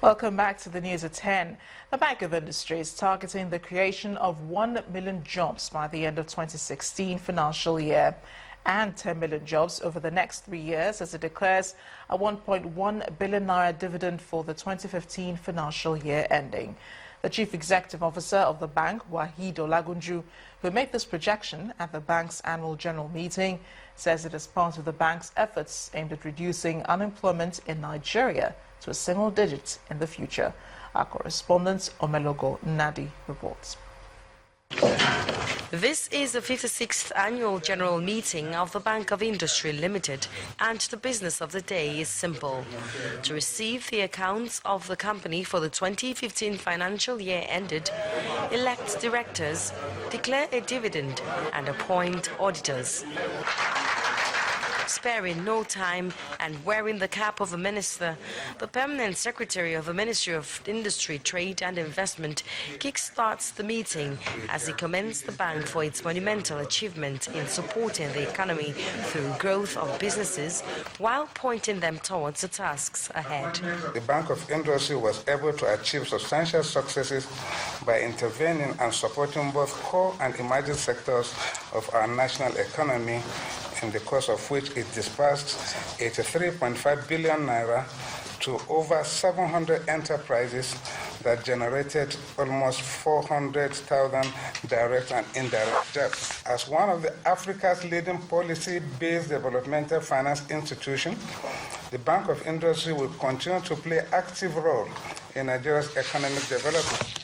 Welcome back to the news at 10. The Bank of Industry is targeting the creation of 1 million jobs by the end of 2016 financial year and 10 million jobs over the next 3 years as it declares a 1.1 billion naira dividend for the 2015 financial year ending. The Chief Executive Officer of the bank, Wahid Olagunju, who made this projection at the bank's annual general meeting, says it is part of the bank's efforts aimed at reducing unemployment in Nigeria to a single digit in the future. Our correspondent, Omelogo Nadi, reports. This is the 56th annual general meeting of the Bank of Industry Limited, and the business of the day is simple: to receive the accounts of the company for the 2015 financial year ended, elect directors, declare a dividend, and appoint auditors. Sparing no time and wearing the cap of a minister, the permanent secretary of the Ministry of Industry, Trade and Investment kickstarts the meeting as he commends the bank for its monumental achievement in supporting the economy through growth of businesses while pointing them towards the tasks ahead. The Bank of Industry was able to achieve substantial successes by intervening and supporting both core and emerging sectors of our national economy, in the course of which it disbursed 83.5 billion naira to over 700 enterprises that generated almost 400,000 direct and indirect jobs. As one of Africa's leading policy-based developmental finance institutions, the Bank of Industry will continue to play an active role in Nigeria's economic development.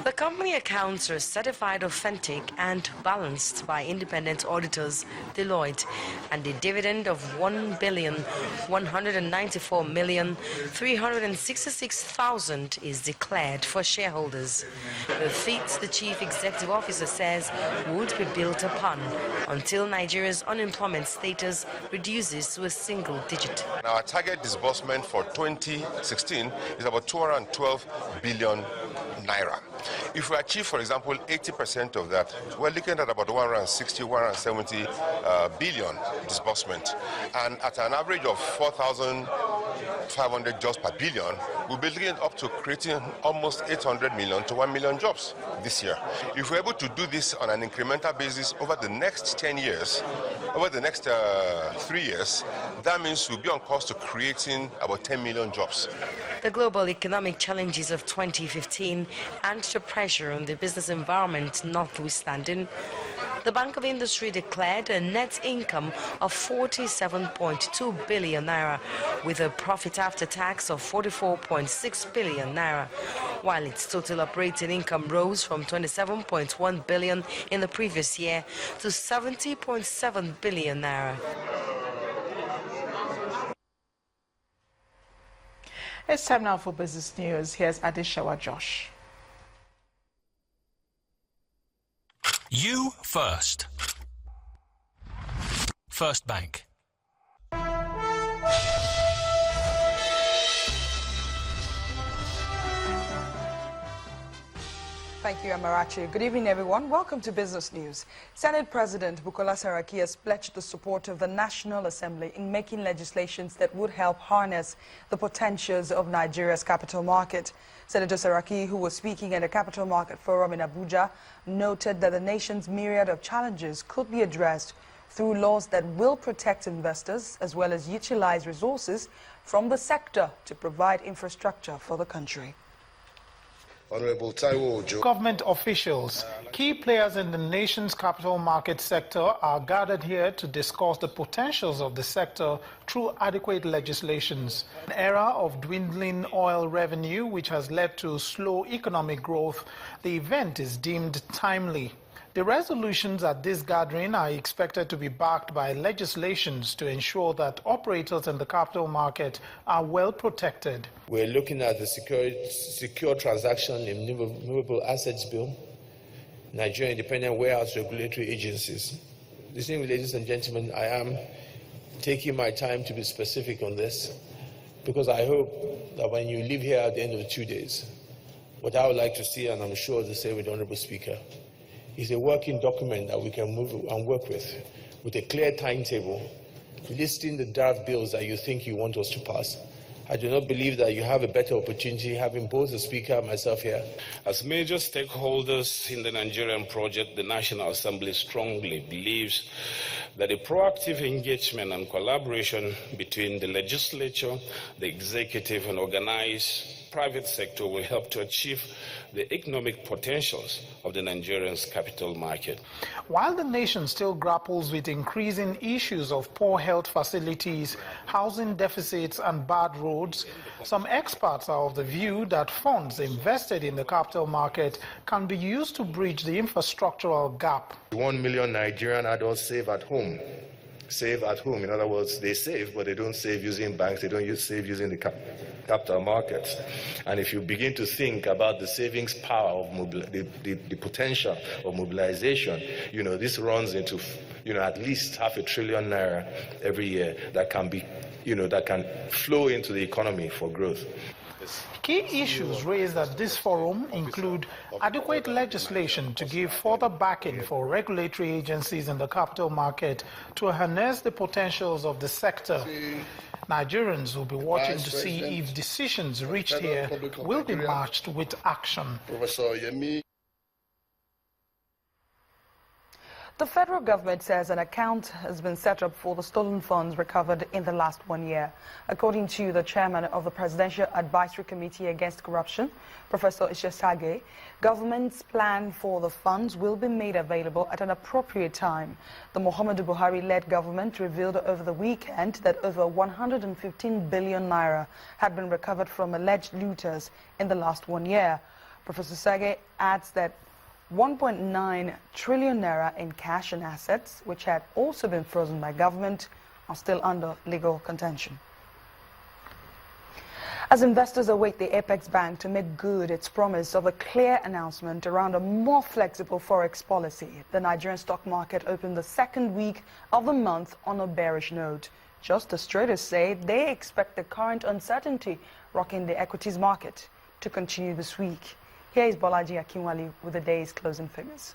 The company accounts are certified authentic and balanced by independent auditors, Deloitte, and a dividend of 1,194,366,000 is declared for shareholders. The feat the Chief Executive Officer says would be built upon until Nigeria's unemployment status reduces to a single digit. Our target disbursement for 2016 is about 212 billion naira. If we achieve, for example, 80% of that, we're looking at about 160, 170 billion disbursement. And at an average of 4,500 jobs per billion, we'll be looking up to creating almost 800 million to 1 million jobs this year. If we're able to do this on an incremental basis over the next 10 years, over the next 3 years, that means we'll be on course to creating about 10 million jobs. The global economic challenges of 2015 and the pressure on the business environment notwithstanding, the Bank of Industry declared a net income of 47.2 billion naira with a profit after tax of 44.6 billion naira, while its total operating income rose from 27.1 billion in the previous year to 70.7 billion naira. It's time now for business news. Here's Adeshawa Josh. You first. First Bank. Thank you, Amarachi. Good evening, everyone. Welcome to Business News. Senate President Bukola Saraki has pledged the support of the National Assembly in making legislations that would help harness the potentials of Nigeria's capital market. Senator Saraki, who was speaking at the Capital Market Forum in Abuja, noted that the nation's myriad of challenges could be addressed through laws that will protect investors as well as utilize resources from the sector to provide infrastructure for the country. Honorable Taiwo Ojo. Government officials, key players in the nation's capital market sector are gathered here to discuss the potentials of the sector through adequate legislations. An era of dwindling oil revenue, which has led to slow economic growth, the event is deemed timely. The resolutions at this gathering are expected to be backed by legislations to ensure that operators in the capital market are well protected. We're looking at the secure transaction in movable assets bill, Nigeria Independent Warehouse Regulatory Agencies. Listening, ladies and gentlemen, I am taking my time to be specific on this because I hope that when you leave here at the end of the 2 days, what I would like to see, and I'm sure the same with the Honorable Speaker, is a working document that we can move and work with a clear timetable, listing the draft bills that you think you want us to pass, I do not believe that you have a better opportunity having both the Speaker and myself here. As major stakeholders in the Nigerian project, the National Assembly strongly believes that a proactive engagement and collaboration between the legislature, the executive, and organized private sector will help to achieve the economic potentials of the Nigerian's capital market. While the nation still grapples with increasing issues of poor health facilities, housing deficits and bad roads, some experts are of the view that funds invested in the capital market can be used to bridge the infrastructural gap. 1 million Nigerian adults save at home. Save at home. In other words, they save, but they don't save using banks, they don't save using the capital markets. And if you begin to think about the savings power of the potential of mobilization, this runs into, at least £500 billion naira every year that can be, that can flow into the economy for growth. Key issues raised at this forum include adequate legislation to give further backing for regulatory agencies in the capital market to harness the potentials of the sector. Nigerians will be watching to see if decisions reached here will be matched with action. The federal government says an account has been set up for the stolen funds recovered in the last 1 year. According to the chairman of the Presidential Advisory Committee Against Corruption, Professor Ishesage, government's plan for the funds will be made available at an appropriate time. The Muhammadu Buhari-led government revealed over the weekend that over 115 billion naira had been recovered from alleged looters in the last 1 year. Professor Sage adds that 1.9 trillion naira in cash and assets, which had also been frozen by government, are still under legal contention. As investors await the Apex Bank to make good its promise of a clear announcement around a more flexible forex policy, the Nigerian stock market opened the second week of the month on a bearish note. Just as traders say they expect the current uncertainty rocking the equities market to continue this week. Here is Bolaji Akinwale with the day's closing figures.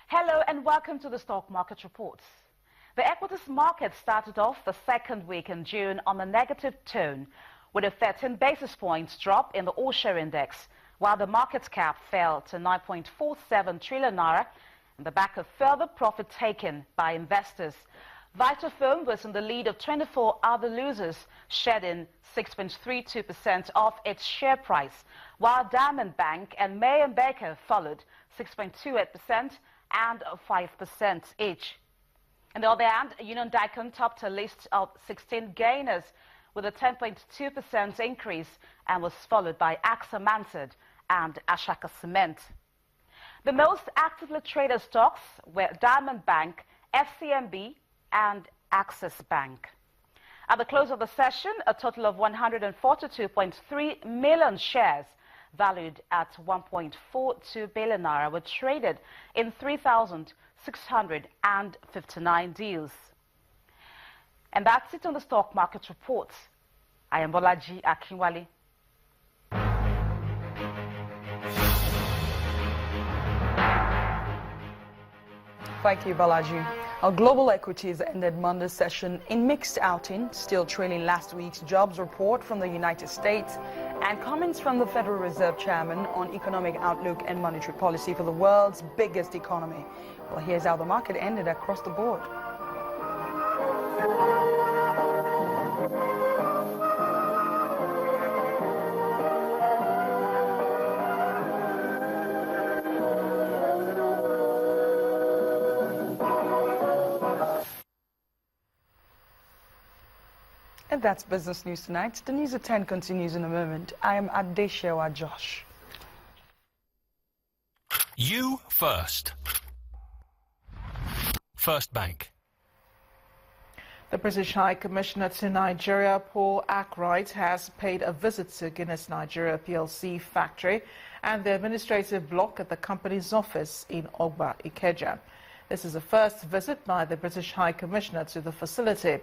Hello and welcome to the Stock Market Reports. The equities market started off the second week in June on a negative tone, with a 13 basis points drop in the all-share index, while the market cap fell to 9.47 trillion naira on the back of further profit taken by investors. Vitafoam was in the lead of 24 other losers, shedding 6.32% of its share price, while Diamond Bank and May & Baker followed 6.28% and 5% each. On the other hand, Union Dicon topped a list of 16 gainers with a 10.2% increase and was followed by AXA Mansard and Ashaka Cement. The most actively traded stocks were Diamond Bank, FCMB, and Axis Bank. At the close of the session, a total of 142.3 million shares, valued at 1.42 billion naira, were traded in 3,659 deals. And that's it on the Stock Market Reports. I am Bolaji Akinwale. Thank you, Balaji. Our global equities ended Monday's session in mixed outing, still trailing last week's jobs report from the United States and comments from the Federal Reserve Chairman on economic outlook and monetary policy for the world's biggest economy. Well, here's how the market ended across the board. And that's Business News Tonight. The News at 10 continues in a moment. I am Adeshewa Josh. You first. First Bank. The British High Commissioner to Nigeria, Paul Ackroyd, has paid a visit to Guinness Nigeria PLC factory and the administrative block at the company's office in Ogba, Ikeja. This is the first visit by the British High Commissioner to the facility.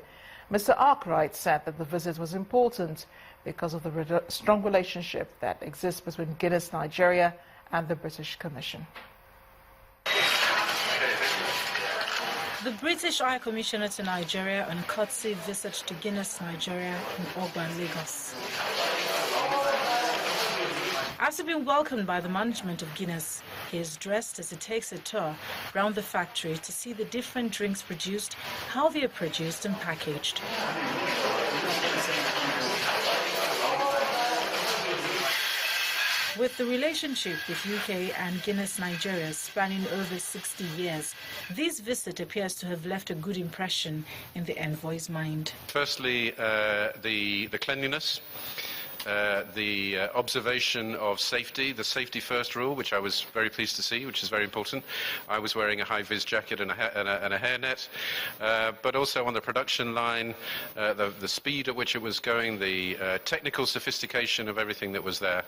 Mr. Ackroyd said that the visit was important because of the strong relationship that exists between Guinness Nigeria and the British Commission. The British High Commissioner to Nigeria on courtesy visit to Guinness, Nigeria in Ogba, Lagos. After being welcomed by the management of Guinness, he is dressed as he takes a tour around the factory to see the different drinks produced, how they are produced and packaged. With the relationship with UK and Guinness Nigeria spanning over 60 years, this visit appears to have left a good impression in the envoy's mind. Firstly, the cleanliness. The observation of safety, the safety first rule, which I was very pleased to see, which is very important. I was wearing a high-vis jacket and a hairnet, but also on the production line, the speed at which it was going, the technical sophistication of everything that was there.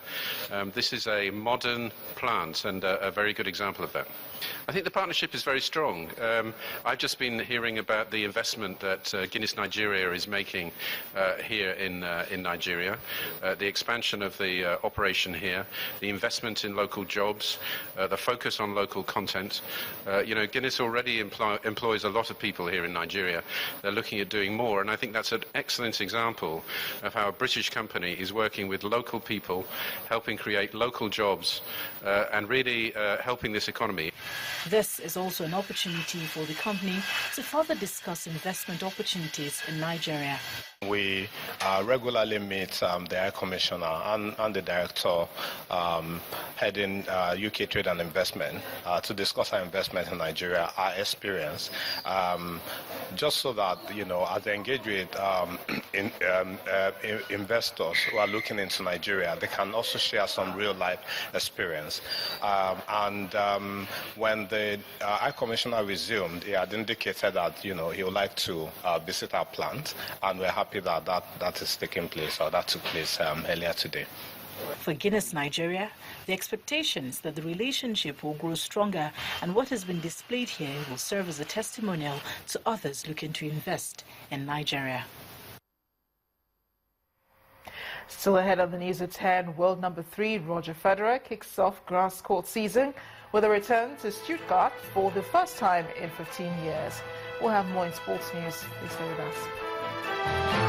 This is a modern plant and a very good example of that. I think the partnership is very strong. I've just been hearing about the investment that Guinness Nigeria is making here in Nigeria. The expansion of the operation here, the investment in local jobs, the focus on local content. Guinness already employs a lot of people here in Nigeria. They're looking at doing more, and I think that's an excellent example of how a British company is working with local people, helping create local jobs, and really helping this economy. This is also an opportunity for the company to further discuss investment opportunities in Nigeria. We regularly meet the High Commissioner and the Director heading UK Trade and Investment to discuss our investment in Nigeria, our experience, just so that, as they engage with investors who are looking into Nigeria, they can also share some real-life experience. When the High Commissioner resumed, he had indicated that, he would like to visit our plant, and we're happy that is taking place, or that took place earlier today. For Guinness Nigeria, the expectation is that the relationship will grow stronger, and what has been displayed here will serve as a testimonial to others looking to invest in Nigeria. Still ahead of the news at 10, world number 3 Roger Federer kicks off grass court season with a return to Stuttgart for the first time in 15 years. We'll have more in sports news. Please stay with us.